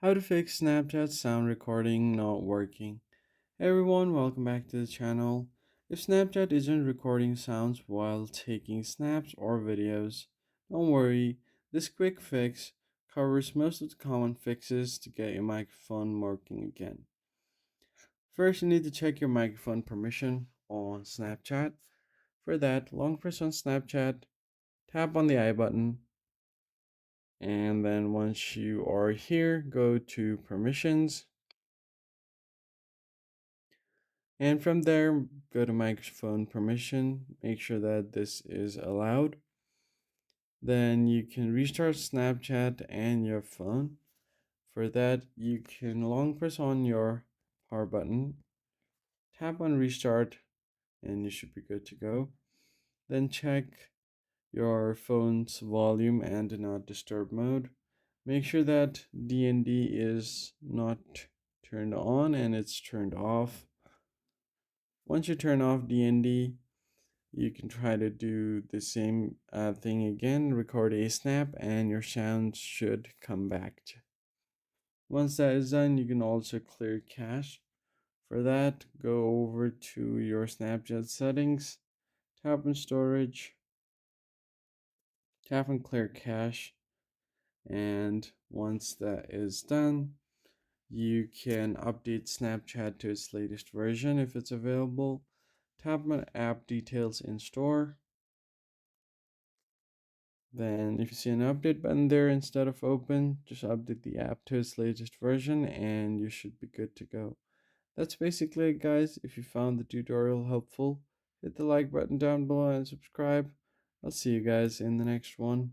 How to fix Snapchat sound recording not working. Hey everyone, welcome back to the channel. If Snapchat isn't recording sounds while taking snaps or videos, don't worry, this quick fix covers most of the common fixes to get your microphone working again. First, you need to check your microphone permission on Snapchat. For that, long press on Snapchat, tap on the I button, and then once you are here, go to permissions. And from there, go to microphone permission, make sure that this is allowed. Then you can restart Snapchat and your phone. For that, you can long press on your power button, tap on restart, and you should be good to go. Then check your phone's volume and do not disturb mode. Make sure that DND is not turned on and it's turned off. Once you turn off DND, you can try to do the same thing again, record a snap, and your sound should come back. Once that is done, you can also clear cache. For that, go over to your Snapchat settings, tap on storage, tap on clear cache, and once that is done, you can update Snapchat to its latest version if it's available. Tap on app details in store. Then if you see an update button there instead of open, just update the app to its latest version and you should be good to go. That's basically it, guys. If you found the tutorial helpful, hit the like button down below and subscribe. I'll see you guys in the next one.